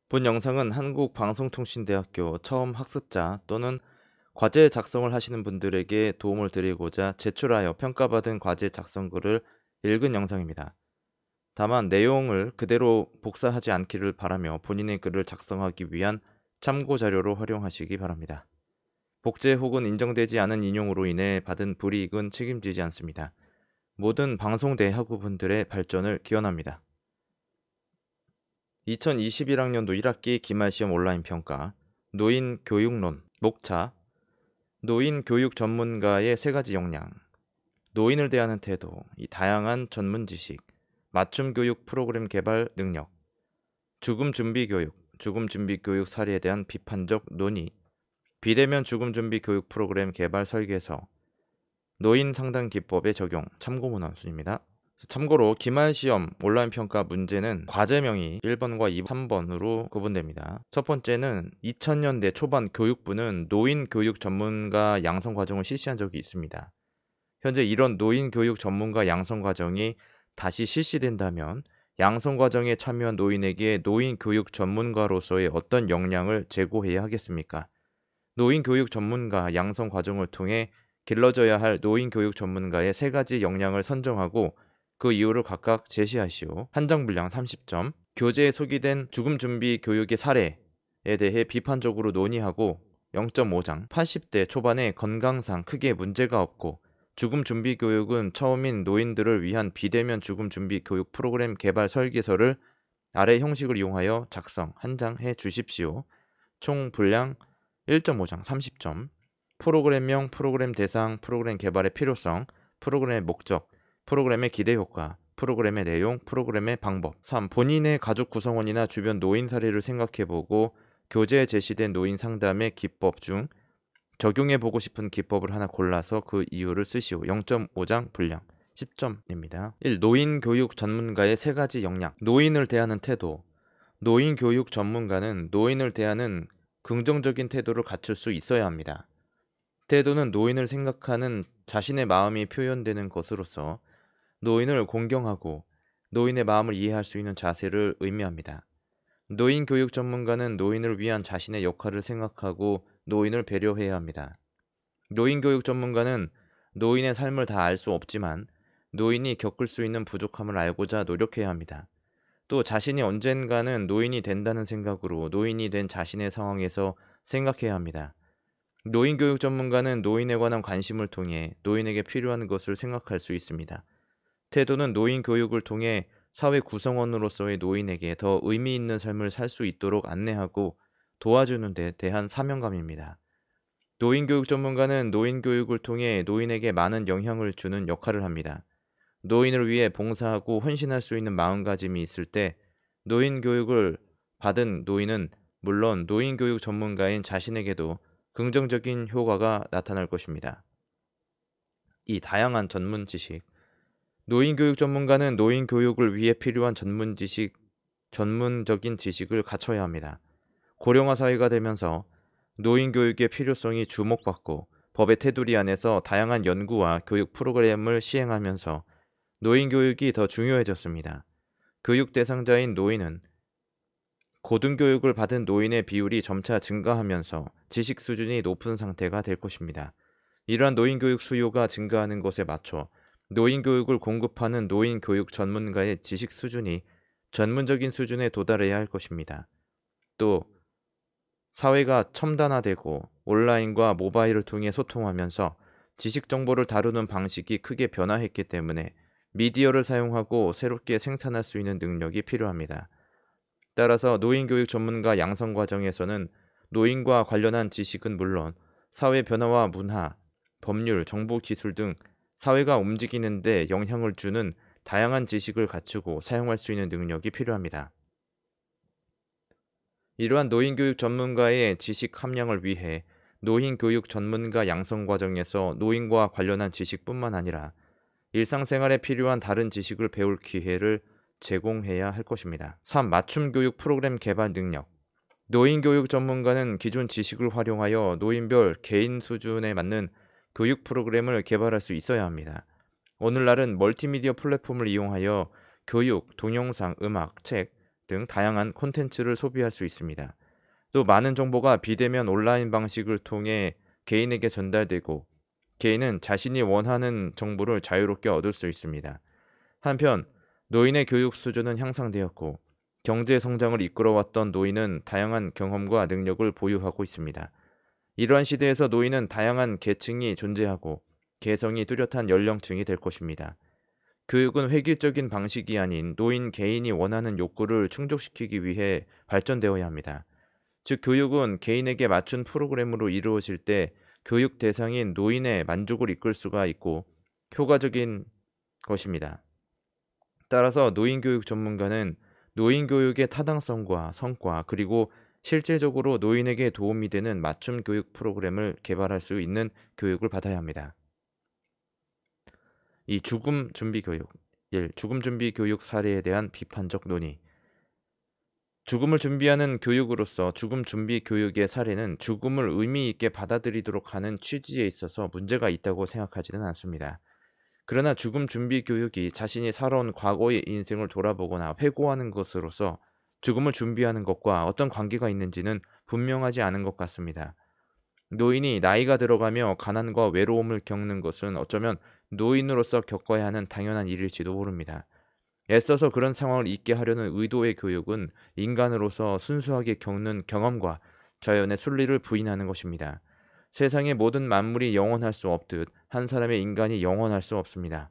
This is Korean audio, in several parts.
본 영상은 한국방송통신대학교 처음 학습자 또는 과제 작성을 하시는 분들에게 도움을 드리고자 제출하여 평가받은 과제 작성글을 읽은 영상입니다. 다만 내용을 그대로 복사하지 않기를 바라며 본인의 글을 작성하기 위한 참고 자료로 활용하시기 바랍니다. 복제 혹은 인정되지 않은 인용으로 인해 받은 불이익은 책임지지 않습니다. 모든 방송대학우분들의 발전을 기원합니다. 2021학년도 1학기 기말시험 온라인 평가, 노인 교육론, 목차, 노인 교육 전문가의 세 가지 역량, 노인을 대하는 태도, 이 다양한 전문 지식, 맞춤 교육 프로그램 개발 능력, 죽음 준비 교육, 죽음 준비 교육 사례에 대한 비판적 논의, 비대면 죽음 준비 교육 프로그램 개발 설계서, 노인 상담 기법의 적용, 참고 문헌 순입니다. 참고로 기말시험 온라인 평가 문제는 과제명이 1번과 2번, 3번으로 구분됩니다. 첫 번째는 2000년대 초반 교육부는 노인 교육 전문가 양성 과정을 실시한 적이 있습니다. 현재 이런 노인 교육 전문가 양성 과정이 다시 실시된다면 양성 과정에 참여한 노인에게 노인 교육 전문가로서의 어떤 역량을 제고해야 하겠습니까? 노인 교육 전문가 양성 과정을 통해 길러져야 할 노인 교육 전문가의 세 가지 역량을 선정하고 그 이유를 각각 제시하시오. 한정 분량 30점. 교재에 소개된 죽음 준비 교육의 사례에 대해 비판적으로 논의하고 0.5장. 80대 초반의 건강상 크게 문제가 없고 죽음 준비 교육은 처음인 노인들을 위한 비대면 죽음 준비 교육 프로그램 개발 설계서를 아래 형식을 이용하여 작성 한 장 해 주십시오. 총 분량 1.5장 30점. 프로그램명, 프로그램 대상, 프로그램 개발의 필요성, 프로그램의 목적, 프로그램의 기대 효과, 프로그램의 내용, 프로그램의 방법. 3. 본인의 가족 구성원이나 주변 노인 사례를 생각해보고 교재에 제시된 노인 상담의 기법 중 적용해보고 싶은 기법을 하나 골라서 그 이유를 쓰시오. 0.5장 분량 10점입니다. 1. 노인 교육 전문가의 세 가지 역량. 노인을 대하는 태도. 노인 교육 전문가는 노인을 대하는 긍정적인 태도를 갖출 수 있어야 합니다. 태도는 노인을 생각하는 자신의 마음이 표현되는 것으로서 노인을 공경하고 노인의 마음을 이해할 수 있는 자세를 의미합니다. 노인 교육 전문가는 노인을 위한 자신의 역할을 생각하고 노인을 배려해야 합니다. 노인 교육 전문가는 노인의 삶을 다 알 수 없지만 노인이 겪을 수 있는 부족함을 알고자 노력해야 합니다. 또 자신이 언젠가는 노인이 된다는 생각으로 노인이 된 자신의 상황에서 생각해야 합니다. 노인 교육 전문가는 노인에 관한 관심을 통해 노인에게 필요한 것을 생각할 수 있습니다. 태도는 노인 교육을 통해 사회 구성원으로서의 노인에게 더 의미 있는 삶을 살 수 있도록 안내하고 도와주는 데 대한 사명감입니다. 노인 교육 전문가는 노인 교육을 통해 노인에게 많은 영향을 주는 역할을 합니다. 노인을 위해 봉사하고 헌신할 수 있는 마음가짐이 있을 때 노인 교육을 받은 노인은 물론 노인 교육 전문가인 자신에게도 긍정적인 효과가 나타날 것입니다. 이 다양한 전문 지식. 노인 교육 전문가는 노인 교육을 위해 필요한 전문적인 지식을 갖춰야 합니다. 고령화 사회가 되면서 노인 교육의 필요성이 주목받고 법의 테두리 안에서 다양한 연구와 교육 프로그램을 시행하면서 노인 교육이 더 중요해졌습니다. 교육 대상자인 노인은 고등교육을 받은 노인의 비율이 점차 증가하면서 지식 수준이 높은 상태가 될 것입니다. 이러한 노인 교육 수요가 증가하는 것에 맞춰 노인 교육을 공급하는 노인 교육 전문가의 지식 수준이 전문적인 수준에 도달해야 할 것입니다. 또 사회가 첨단화되고 온라인과 모바일을 통해 소통하면서 지식 정보를 다루는 방식이 크게 변화했기 때문에 미디어를 사용하고 새롭게 생산할 수 있는 능력이 필요합니다. 따라서 노인교육 전문가 양성 과정에서는 노인과 관련한 지식은 물론 사회 변화와 문화, 법률, 정보 기술 등 사회가 움직이는 데 영향을 주는 다양한 지식을 갖추고 사용할 수 있는 능력이 필요합니다. 이러한 노인교육 전문가의 지식 함량을 위해 노인교육 전문가 양성 과정에서 노인과 관련한 지식뿐만 아니라 일상생활에 필요한 다른 지식을 배울 기회를 제공해야 할 것입니다. 3. 맞춤 교육 프로그램 개발 능력. 노인 교육 전문가는 기존 지식을 활용하여 노인별 개인 수준에 맞는 교육 프로그램을 개발할 수 있어야 합니다. 오늘날은 멀티미디어 플랫폼을 이용하여 교육, 동영상, 음악, 책, 등 다양한 콘텐츠를 소비할 수 있습니다. 또 많은 정보가 비대면 온라인 방식을 통해 개인에게 전달되고 개인은 자신이 원하는 정보를 자유롭게 얻을 수 있습니다. 한편 노인의 교육 수준은 향상되었고 경제 성장을 이끌어왔던 노인은 다양한 경험과 능력을 보유하고 있습니다. 이러한 시대에서 노인은 다양한 계층이 존재하고 개성이 뚜렷한 연령층이 될 것입니다. 교육은 획일적인 방식이 아닌 노인 개인이 원하는 욕구를 충족시키기 위해 발전되어야 합니다. 즉, 교육은 개인에게 맞춘 프로그램으로 이루어질 때 교육 대상인 노인의 만족을 이끌 수가 있고 효과적인 것입니다. 따라서 노인교육 전문가는 노인교육의 타당성과 성과 그리고 실질적으로 노인에게 도움이 되는 맞춤 교육 프로그램을 개발할 수 있는 교육을 받아야 합니다. 이 죽음 준비 교육. 1. 죽음 준비 교육 사례에 대한 비판적 논의. 죽음을 준비하는 교육으로서 죽음 준비 교육의 사례는 죽음을 의미 있게 받아들이도록 하는 취지에 있어서 문제가 있다고 생각하지는 않습니다. 그러나 죽음 준비 교육이 자신이 살아온 과거의 인생을 돌아보거나 회고하는 것으로서 죽음을 준비하는 것과 어떤 관계가 있는지는 분명하지 않은 것 같습니다. 노인이 나이가 들어가며 가난과 외로움을 겪는 것은 어쩌면 노인으로서 겪어야 하는 당연한 일일지도 모릅니다. 애써서 그런 상황을 잊게 하려는 의도의 교육은 인간으로서 순수하게 겪는 경험과 자연의 순리를 부인하는 것입니다. 세상의 모든 만물이 영원할 수 없듯 한 사람의 인간이 영원할 수 없습니다.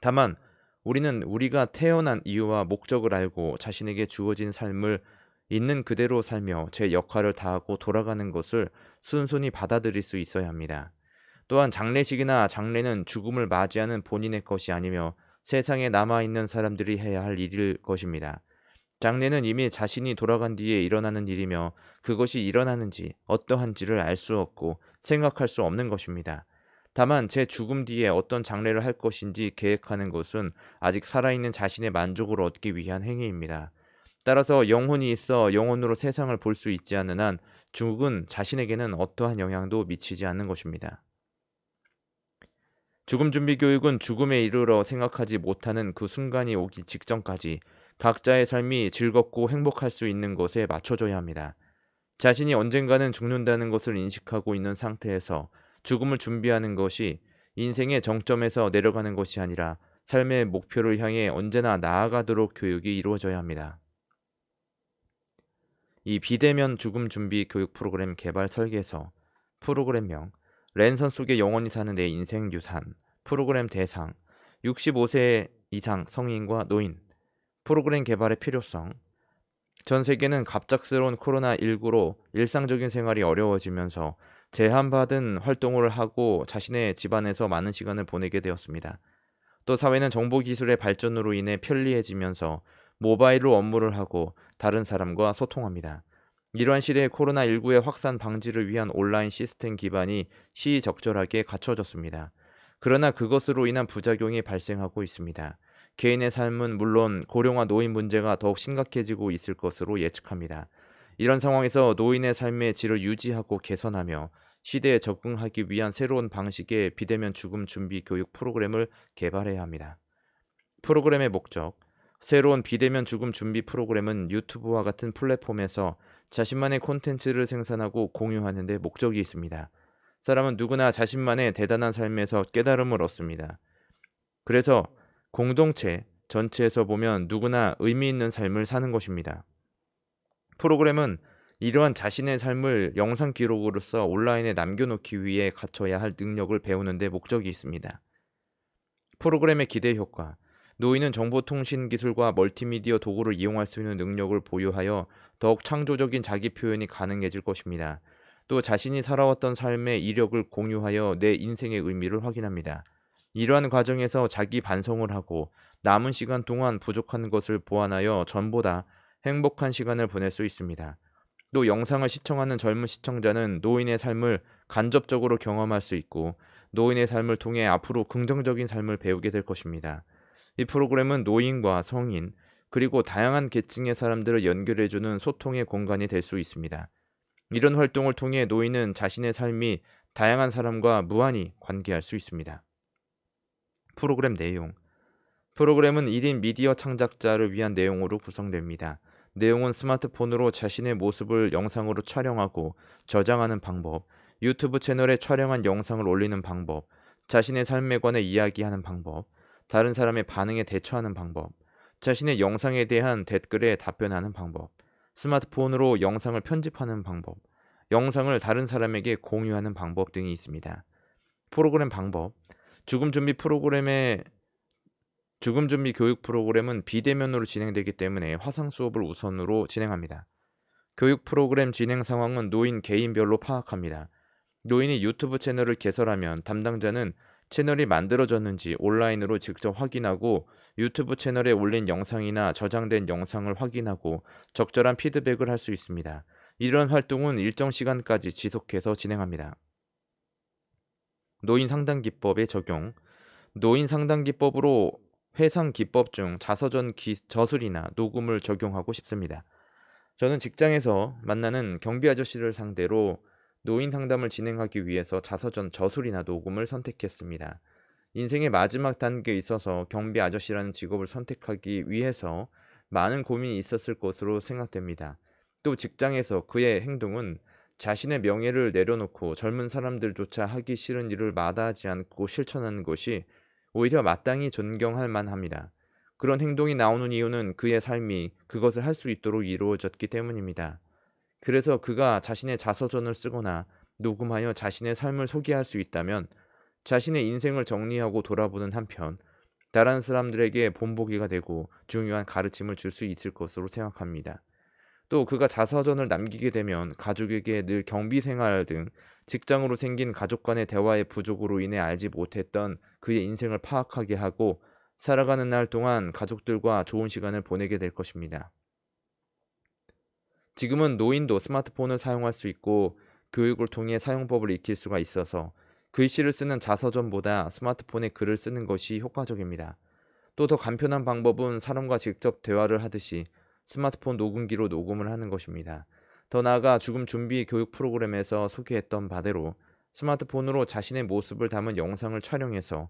다만 우리는 우리가 태어난 이유와 목적을 알고 자신에게 주어진 삶을 있는 그대로 살며 제 역할을 다하고 돌아가는 것을 순순히 받아들일 수 있어야 합니다. 또한 장례식이나 장례는 죽음을 맞이하는 본인의 것이 아니며 세상에 남아있는 사람들이 해야 할 일일 것입니다. 장례는 이미 자신이 돌아간 뒤에 일어나는 일이며 그것이 일어나는지 어떠한지를 알 수 없고 생각할 수 없는 것입니다. 다만 제 죽음 뒤에 어떤 장례를 할 것인지 계획하는 것은 아직 살아있는 자신의 만족을 얻기 위한 행위입니다. 따라서 영혼이 있어 영혼으로 세상을 볼 수 있지 않는 한 죽은 자신에게는 어떠한 영향도 미치지 않는 것입니다. 죽음 준비 교육은 죽음에 이르러 생각하지 못하는 그 순간이 오기 직전까지 각자의 삶이 즐겁고 행복할 수 있는 것에 맞춰줘야 합니다. 자신이 언젠가는 죽는다는 것을 인식하고 있는 상태에서 죽음을 준비하는 것이 인생의 정점에서 내려가는 것이 아니라 삶의 목표를 향해 언제나 나아가도록 교육이 이루어져야 합니다. 이 비대면 죽음 준비 교육 프로그램 개발 설계서, 프로그램명, 랜선 속에 영원히 사는 내 인생 유산, 프로그램 대상, 65세 이상 성인과 노인, 프로그램 개발의 필요성. 전 세계는 갑작스러운 코로나19로 일상적인 생활이 어려워지면서 제한받은 활동을 하고 자신의 집안에서 많은 시간을 보내게 되었습니다. 또 사회는 정보기술의 발전으로 인해 편리해지면서 모바일로 업무를 하고 다른 사람과 소통합니다. 이러한 시대에 코로나19의 확산 방지를 위한 온라인 시스템 기반이 시의적절하게 갖춰졌습니다. 그러나 그것으로 인한 부작용이 발생하고 있습니다. 개인의 삶은 물론 고령화 노인 문제가 더욱 심각해지고 있을 것으로 예측합니다. 이런 상황에서 노인의 삶의 질을 유지하고 개선하며 시대에 적응하기 위한 새로운 방식의 비대면 죽음 준비 교육 프로그램을 개발해야 합니다. 프로그램의 목적. 새로운 비대면 죽음 준비 프로그램은 유튜브와 같은 플랫폼에서 자신만의 콘텐츠를 생산하고 공유하는 데 목적이 있습니다. 사람은 누구나 자신만의 대단한 삶에서 깨달음을 얻습니다. 그래서 공동체 전체에서 보면 누구나 의미 있는 삶을 사는 것입니다. 프로그램은 이러한 자신의 삶을 영상 기록으로서 온라인에 남겨놓기 위해 갖춰야 할 능력을 배우는 데 목적이 있습니다. 프로그램의 기대 효과. 노인은 정보통신 기술과 멀티미디어 도구를 이용할 수 있는 능력을 보유하여 더욱 창조적인 자기 표현이 가능해질 것입니다. 또 자신이 살아왔던 삶의 이력을 공유하여 내 인생의 의미를 확인합니다. 이러한 과정에서 자기 반성을 하고 남은 시간 동안 부족한 것을 보완하여 전보다 행복한 시간을 보낼 수 있습니다. 또 영상을 시청하는 젊은 시청자는 노인의 삶을 간접적으로 경험할 수 있고 노인의 삶을 통해 앞으로 긍정적인 삶을 배우게 될 것입니다. 이 프로그램은 노인과 성인 그리고 다양한 계층의 사람들을 연결해주는 소통의 공간이 될 수 있습니다. 이런 활동을 통해 노인은 자신의 삶이 다양한 사람과 무한히 관계할 수 있습니다. 프로그램 내용. 프로그램은 1인 미디어 창작자를 위한 내용으로 구성됩니다. 내용은 스마트폰으로 자신의 모습을 영상으로 촬영하고 저장하는 방법, 유튜브 채널에 촬영한 영상을 올리는 방법, 자신의 삶에 관해 이야기하는 방법, 다른 사람의 반응에 대처하는 방법, 자신의 영상에 대한 댓글에 답변하는 방법, 스마트폰으로 영상을 편집하는 방법, 영상을 다른 사람에게 공유하는 방법 등이 있습니다. 프로그램 방법. 죽음 준비 프로그램의 죽음 준비 교육 프로그램은 비대면으로 진행되기 때문에 화상 수업을 우선으로 진행합니다. 교육 프로그램 진행 상황은 노인 개인별로 파악합니다. 노인이 유튜브 채널을 개설하면 담당자는 채널이 만들어졌는지 온라인으로 직접 확인하고 유튜브 채널에 올린 영상이나 저장된 영상을 확인하고 적절한 피드백을 할 수 있습니다. 이런 활동은 일정 시간까지 지속해서 진행합니다. 노인 상담 기법의 적용. 노인 상담 기법으로 회상 기법 중 자서전 저술이나 녹음을 적용하고 싶습니다. 저는 직장에서 만나는 경비 아저씨를 상대로 노인 상담을 진행하기 위해서 자서전 저술이나 녹음을 선택했습니다. 인생의 마지막 단계에 있어서 경비 아저씨라는 직업을 선택하기 위해서 많은 고민이 있었을 것으로 생각됩니다. 또 직장에서 그의 행동은 자신의 명예를 내려놓고 젊은 사람들조차 하기 싫은 일을 마다하지 않고 실천하는 것이 오히려 마땅히 존경할 만합니다. 그런 행동이 나오는 이유는 그의 삶이 그것을 할 수 있도록 이루어졌기 때문입니다. 그래서 그가 자신의 자서전을 쓰거나 녹음하여 자신의 삶을 소개할 수 있다면 자신의 인생을 정리하고 돌아보는 한편 다른 사람들에게 본보기가 되고 중요한 가르침을 줄 수 있을 것으로 생각합니다. 또 그가 자서전을 남기게 되면 가족에게 늘 경비 생활 등 직장으로 생긴 가족 간의 대화의 부족으로 인해 알지 못했던 그의 인생을 파악하게 하고 살아가는 날 동안 가족들과 좋은 시간을 보내게 될 것입니다. 지금은 노인도 스마트폰을 사용할 수 있고 교육을 통해 사용법을 익힐 수가 있어서 글씨를 쓰는 자서전보다 스마트폰에 글을 쓰는 것이 효과적입니다. 또 더 간편한 방법은 사람과 직접 대화를 하듯이 스마트폰 녹음기로 녹음을 하는 것입니다. 더 나아가 죽음 준비 교육 프로그램에서 소개했던 바대로 스마트폰으로 자신의 모습을 담은 영상을 촬영해서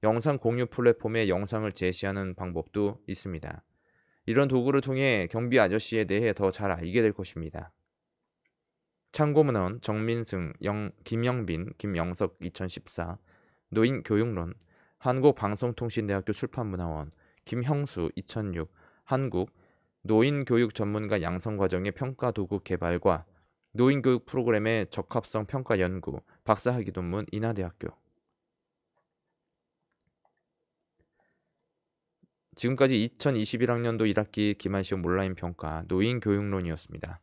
영상 공유 플랫폼에 영상을 제시하는 방법도 있습니다. 이런 도구를 통해 경비 아저씨에 대해 더 잘 알게 될 것입니다. 참고문헌 정민승, 김영빈, 김영석 2014 노인교육론 한국방송통신대학교 출판문화원 김형수 2006 한국 노인교육 전문가 양성과정의 평가도구 개발과 노인교육 프로그램의 적합성 평가 연구 박사학위 논문 인하대학교. 지금까지 2021학년도 1학기 기말시험 온라인 평가 노인교육론이었습니다.